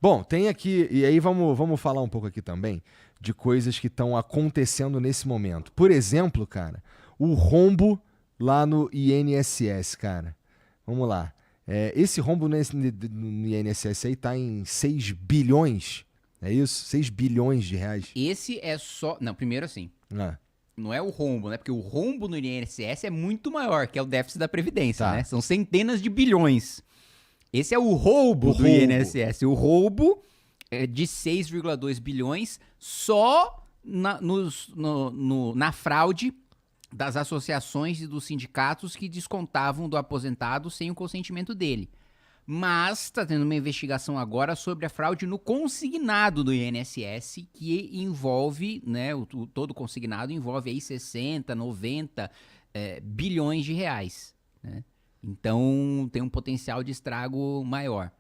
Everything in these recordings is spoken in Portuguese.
Bom, tem aqui, e aí vamos falar um pouco aqui também de coisas que estão acontecendo nesse momento. Por exemplo, cara, o rombo lá no INSS, cara. Vamos lá. Esse rombo no INSS aí tá em 6 bilhões, é isso? 6 bilhões de reais. Esse é só. Não, primeiro assim. Ah, Não é o rombo, né? Porque o rombo no INSS é muito maior, que é o déficit da Previdência, tá. né? São centenas de bilhões. Esse é o roubo O do roubo. INSS. O roubo é de 6,2 bilhões só na fraude das associações e dos sindicatos que descontavam do aposentado sem o consentimento dele. Mas está tendo uma investigação agora sobre a fraude no consignado do INSS, que envolve, né, todo consignado envolve aí 60, 90 bilhões de reais, né? Então tem um potencial de estrago maior.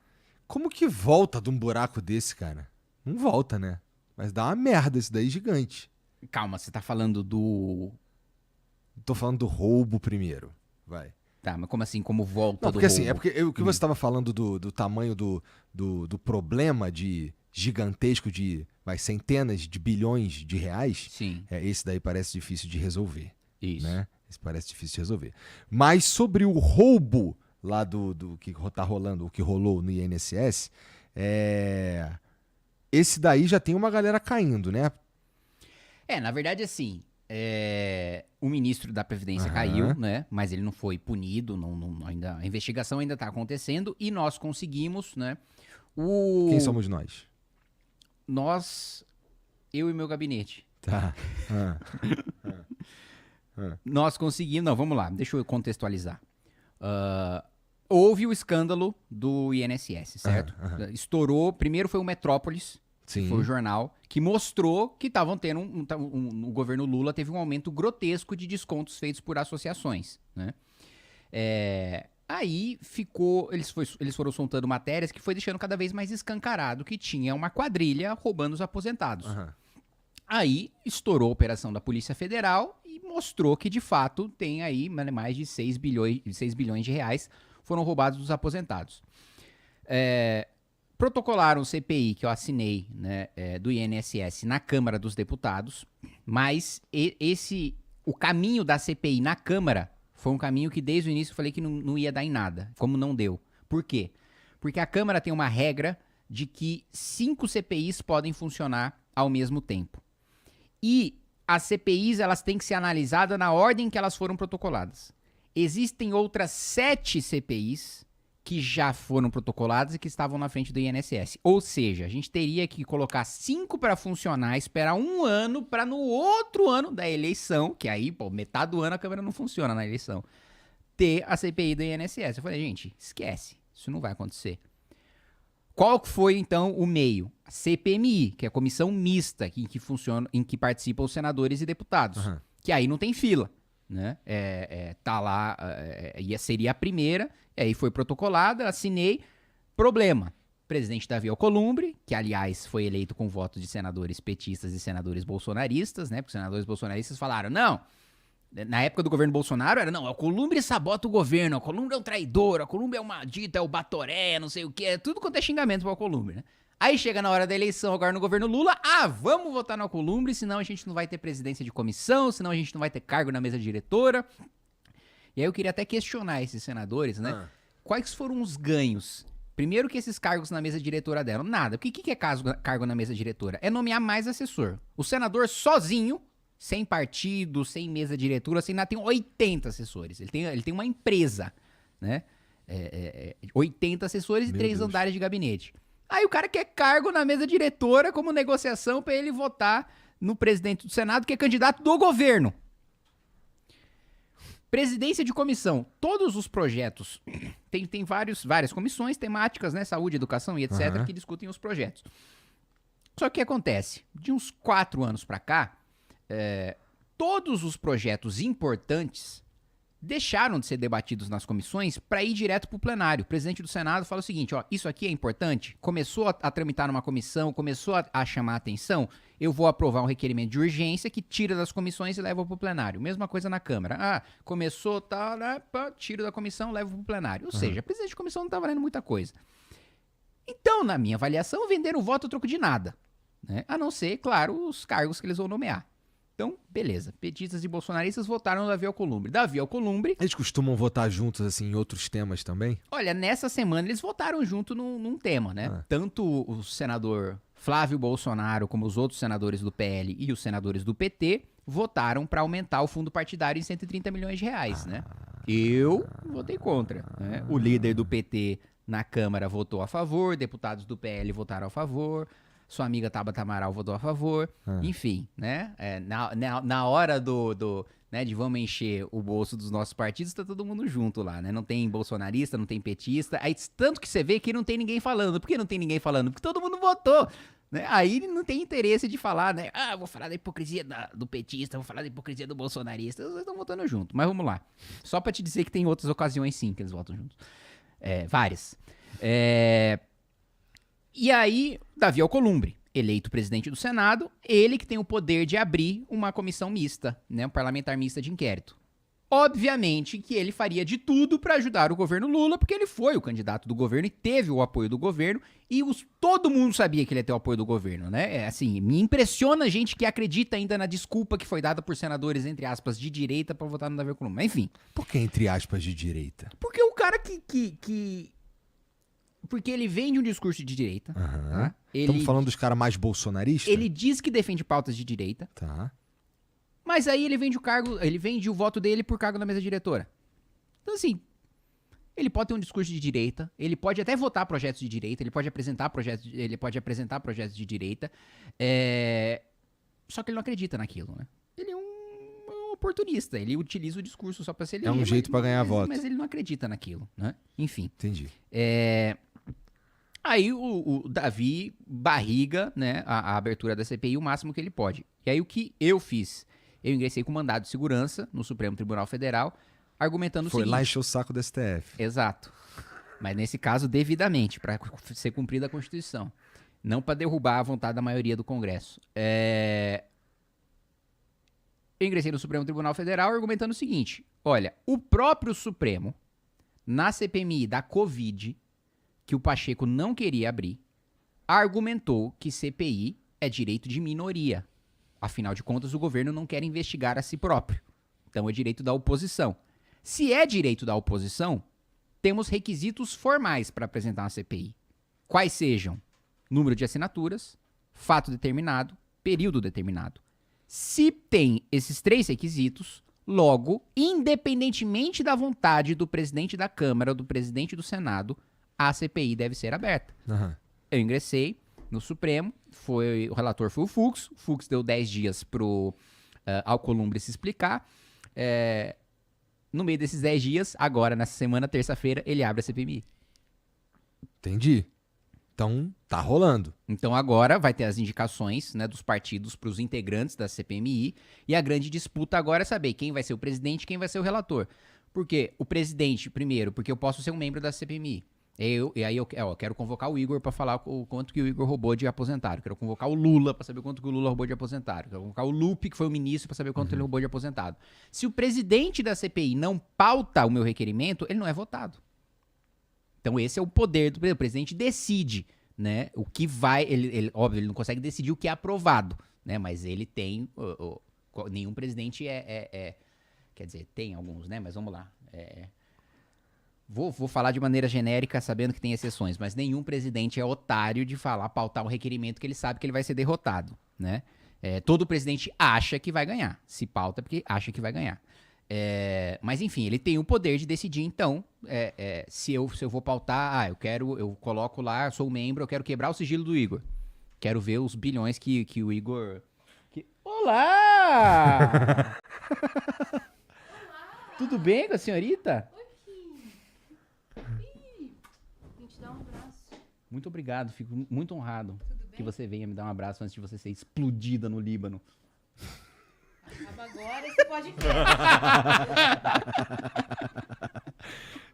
Como que volta de um buraco desse, cara? Não volta, né? Mas dá uma merda esse daí gigante. Calma, você tá falando do... Tô falando do roubo primeiro. Vai. Tá, mas como assim, como volta Não, do porque assim, roubo? o que você estava falando do tamanho do problema de gigantesco de centenas de bilhões de reais, Sim, esse daí parece difícil de resolver, isso. né? Esse parece difícil de resolver. Mas sobre o roubo lá do que tá rolando, o que rolou no INSS, esse daí já tem uma galera caindo, né? Na verdade, assim, o ministro da Previdência Aham. caiu, né? Mas ele não foi punido, ainda, a investigação ainda está acontecendo e nós conseguimos, né? Quem somos nós? Nós, eu e meu gabinete, Tá. Ah, nós conseguimos, não, vamos lá, deixa eu contextualizar. Houve o escândalo do INSS, certo? aham. Estourou, primeiro foi o Metrópolis, que foi o Sim. jornal, que mostrou que estavam tendo o governo Lula teve um aumento grotesco de descontos feitos por associações, né? Aí ficou, eles foram soltando matérias que foi deixando cada vez mais escancarado que tinha uma quadrilha roubando os aposentados. Aham. Aí estourou a operação da Polícia Federal e mostrou que de fato tem aí mais de 6 bilhões de reais foram roubados dos aposentados. Protocolaram o CPI que eu assinei, né, do INSS na Câmara dos Deputados, mas o caminho da CPI na Câmara foi um caminho que desde o início eu falei que não ia dar em nada, como não deu. Por quê? Porque a Câmara tem uma regra de que 5 CPIs podem funcionar ao mesmo tempo. E as CPIs elas têm que ser analisadas na ordem que elas foram protocoladas. Existem outras 7 CPIs que já foram protocoladas e que estavam na frente do INSS. Ou seja, a gente teria que colocar 5 para funcionar, esperar um ano para no outro ano da eleição, que aí, pô, metade do ano a Câmara não funciona na eleição, ter a CPI do INSS. Eu falei, gente, esquece, isso não vai acontecer. Qual foi, então, o meio? A CPMI, que é a comissão mista, em que participam os senadores e deputados. Aham. Que aí não tem fila, né? Tá lá, seria a primeira, e aí foi protocolada, assinei. Problema. Presidente Davi Alcolumbre, que aliás foi eleito com votos de senadores petistas e senadores bolsonaristas, né? Porque os senadores bolsonaristas falaram, não, na época do governo Bolsonaro era, não, Alcolumbre sabota o governo, Alcolumbre é um traidor, Alcolumbre é uma dita, é o Batoré, não sei o que, tudo quanto é xingamento pro Alcolumbre, né? Aí chega na hora da eleição agora no governo Lula, vamos votar no Alcolumbre, senão a gente não vai ter presidência de comissão, senão a gente não vai ter cargo na mesa diretora. E aí eu queria até questionar esses senadores, né? Quais foram os ganhos? Primeiro que esses cargos na mesa diretora deram, nada. O que é cargo na mesa diretora? É nomear mais assessor. O senador sozinho, sem partido, sem mesa diretora, sem nada, tem 80 assessores. Ele tem uma empresa, né? 80 assessores e Meu 3 Deus. andares de gabinete. Aí o cara quer cargo na mesa diretora como negociação para ele votar no presidente do Senado, que é candidato do governo. Presidência de comissão. Todos os projetos, tem várias comissões temáticas, né? Saúde, educação e etc., Aham. que discutem os projetos. Só que acontece, de uns 4 anos para cá, todos os projetos importantes deixaram de ser debatidos nas comissões para ir direto para o plenário. O presidente do Senado fala o seguinte, ó, isso aqui é importante, começou a tramitar numa comissão, começou a chamar a atenção, eu vou aprovar um requerimento de urgência que tira das comissões e leva para o plenário. Mesma coisa na Câmara. Começou, tira da comissão, leva para o plenário. Ou seja, a presidente de comissão não está valendo muita coisa. Então, na minha avaliação, venderam o voto a troco de nada, né? A não ser, claro, os cargos que eles vão nomear. Então, beleza. Petistas e bolsonaristas votaram no Davi Alcolumbre. Davi Alcolumbre... Eles costumam votar juntos, assim, em outros temas também? Olha, nessa semana eles votaram junto num tema, né? Ah. Tanto o senador Flávio Bolsonaro, como os outros senadores do PL e os senadores do PT, votaram para aumentar o fundo partidário em 130 milhões de reais, né? Eu votei contra, né? O líder do PT na Câmara votou a favor, deputados do PL votaram a favor... Sua amiga Tabata Amaral votou a favor. Enfim, né? Na hora né, de vamos encher o bolso dos nossos partidos, tá todo mundo junto lá, né? Não tem bolsonarista, não tem petista. Aí, tanto que você vê que não tem ninguém falando. Por que não tem ninguém falando? Porque todo mundo votou. Né? Aí não tem interesse de falar, né? Ah, vou falar da hipocrisia do petista, vou falar da hipocrisia do bolsonarista. Eles estão votando junto. Mas vamos lá. Só pra te dizer que tem outras ocasiões, sim, que eles votam juntos. Várias. E aí, Davi Alcolumbre, eleito presidente do Senado, ele que tem o poder de abrir uma comissão mista, né, um parlamentar mista de inquérito. Obviamente que ele faria de tudo para ajudar o governo Lula, porque ele foi o candidato do governo e teve o apoio do governo, e todo mundo sabia que ele ia ter o apoio do governo, né? Assim, me impressiona a gente que acredita ainda na desculpa que foi dada por senadores, entre aspas, de direita para votar no Davi Alcolumbre. Mas, enfim. Por que entre aspas de direita? Porque o cara Porque ele vem de um discurso de direita. Tá? Estamos falando dos caras mais bolsonaristas? Ele diz que defende pautas de direita. Tá. Mas aí ele vende o voto dele por cargo na mesa diretora. Então, assim, ele pode ter um discurso de direita, ele pode até votar projetos de direita, ele pode apresentar projetos de direita. Só que ele não acredita naquilo, né? Ele é um oportunista, ele utiliza o discurso só pra ser eleger. É um jeito pra ganhar voto. Mas ele não acredita naquilo, né? Enfim. Entendi. Aí o Davi barriga, né, a abertura da CPI o máximo que ele pode. E aí o que eu fiz? Eu ingressei com mandado de segurança no Supremo Tribunal Federal, argumentando o seguinte... Foi lá encher o saco do STF. Exato. Mas nesse caso, devidamente, para ser cumprida a Constituição. Não para derrubar a vontade da maioria do Congresso. Eu ingressei no Supremo Tribunal Federal argumentando o seguinte: olha, o próprio Supremo, na CPMI da Covid, que o Pacheco não queria abrir, argumentou que CPI é direito de minoria. Afinal de contas, o governo não quer investigar a si próprio. Então é direito da oposição. Se é direito da oposição, temos requisitos formais para apresentar uma CPI. Quais sejam? Número de assinaturas, fato determinado, período determinado. Se tem esses 3 requisitos, logo, independentemente da vontade do presidente da Câmara ou do presidente do Senado, a CPI deve ser aberta. Eu ingressei no Supremo, o relator foi o Fux deu 10 dias pro Alcolumbre se explicar. No meio desses 10 dias, agora, nessa semana, terça-feira, ele abre a CPMI. Entendi. Então, tá rolando. Então agora vai ter as indicações, né, dos partidos para os integrantes da CPMI, e a grande disputa agora é saber quem vai ser o presidente e quem vai ser o relator. Porque o presidente, primeiro, porque eu posso ser um membro da CPMI. E aí eu quero convocar o Igor para falar o quanto que o Igor roubou de aposentado. Quero convocar o Lula para saber quanto que o Lula roubou de aposentado. Quero convocar o Lupe, que foi o ministro, para saber quanto ele roubou de aposentado. Se o presidente da CPI não pauta o meu requerimento, ele não é votado. Então esse é o poder do presidente. O presidente decide, né, o que vai... Óbvio, ele não consegue decidir o que é aprovado, né, mas ele tem... nenhum presidente quer dizer, tem alguns, né, mas vamos lá. Vou falar de maneira genérica, sabendo que tem exceções, mas nenhum presidente é otário de pautar um requerimento que ele sabe que ele vai ser derrotado, né? Todo presidente acha que vai ganhar. Se pauta porque acha que vai ganhar. Mas enfim, ele tem o poder de decidir, então, se eu vou pautar, eu coloco lá, sou membro, eu quero quebrar o sigilo do Igor. Quero ver os bilhões que o Igor... Olá! Tudo bem com a senhorita? Muito obrigado, fico muito honrado que você venha me dar um abraço antes de você ser explodida no Líbano. Acaba agora, você pode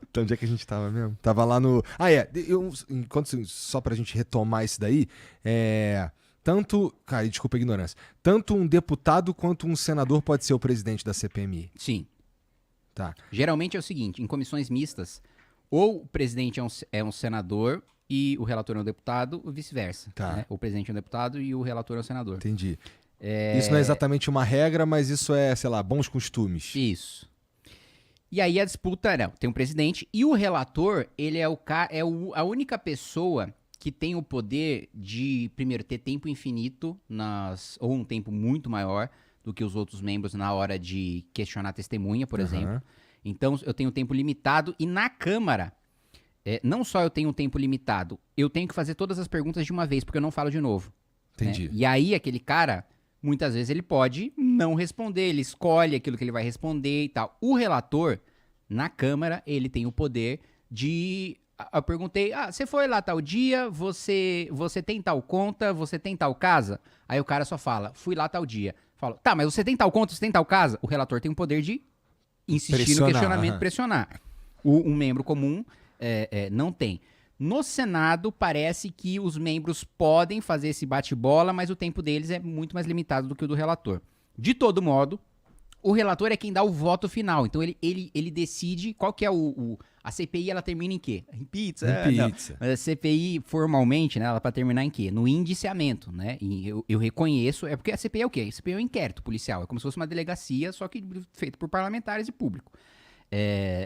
Então, onde é que a gente tava mesmo? Tava lá no... só pra gente retomar isso daí, Cara, desculpa a ignorância. Tanto um deputado quanto um senador pode ser o presidente da CPMI. Sim. Tá. Geralmente é o seguinte, em comissões mistas, ou o presidente é um senador, e o relator é um deputado, ou vice-versa. Tá. Né? O presidente é um deputado e o relator é um senador. Entendi. Isso não é exatamente uma regra, mas isso é, sei lá, bons costumes. Isso. E aí a disputa, não, tem um presidente e o relator, ele é a única pessoa que tem o poder de, primeiro, ter tempo infinito, ou um tempo muito maior do que os outros membros na hora de questionar a testemunha, por exemplo. Então, eu tenho tempo limitado e na Câmara, não só eu tenho um tempo limitado, eu tenho que fazer todas as perguntas de uma vez, porque eu não falo de novo. Entendi. Né? E aí, aquele cara, muitas vezes ele pode não responder, ele escolhe aquilo que ele vai responder e tal. O relator, na Câmara, ele tem o poder de... Eu perguntei, você foi lá tal dia, você tem tal conta, você tem tal casa? Aí o cara só fala, fui lá tal dia. Falo, tá, mas você tem tal conta, você tem tal casa? O relator tem o poder de insistir no questionamento, pressionar. Um membro comum não tem. No Senado, parece que os membros podem fazer esse bate-bola, mas o tempo deles é muito mais limitado do que o do relator. De todo modo, o relator é quem dá o voto final. Então, ele decide qual que é a CPI, ela termina em quê? Em pizza? Em pizza. Mas a CPI, formalmente, né, ela para terminar em quê? No indiciamento, né? E eu reconheço, porque a CPI é o quê? A CPI é um inquérito policial, é como se fosse uma delegacia, só que feito por parlamentares e público.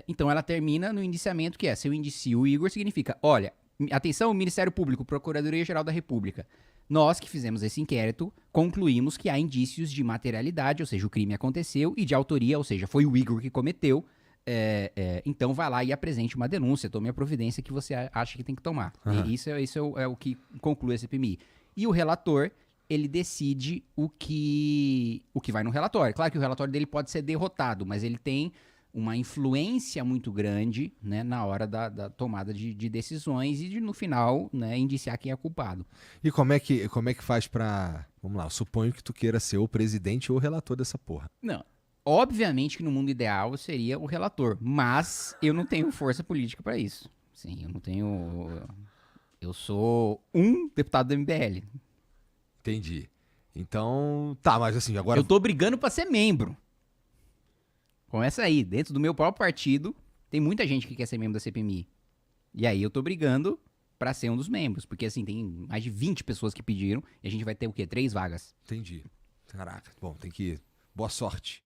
Então, ela termina no indiciamento, que se eu indicio o Igor, significa, olha, atenção, Ministério Público, Procuradoria-Geral da República, nós que fizemos esse inquérito, concluímos que há indícios de materialidade, ou seja, o crime aconteceu, e de autoria, ou seja, foi o Igor que cometeu, então vai lá e apresente uma denúncia, tome a providência que você acha que tem que tomar. E isso é o que conclui a CPMI. E o relator, ele decide o que vai no relatório. Claro que o relatório dele pode ser derrotado, mas ele tem uma influência muito grande, né, na hora da tomada de decisões e no final, né, indiciar quem é culpado. E como é que faz pra... Vamos lá, eu suponho que tu queira ser o presidente ou o relator dessa porra. Não. Obviamente que no mundo ideal seria o relator, mas eu não tenho força política para isso. Sim, eu não tenho... Eu sou um deputado do MBL. Entendi. Então, tá, mas assim, agora... Eu tô brigando para ser membro. Começa aí, dentro do meu próprio partido, tem muita gente que quer ser membro da CPMI. E aí eu tô brigando pra ser um dos membros, porque assim, tem mais de 20 pessoas que pediram, e a gente vai ter o quê? 3 vagas. Entendi. Caraca, bom, tem que ir. Boa sorte.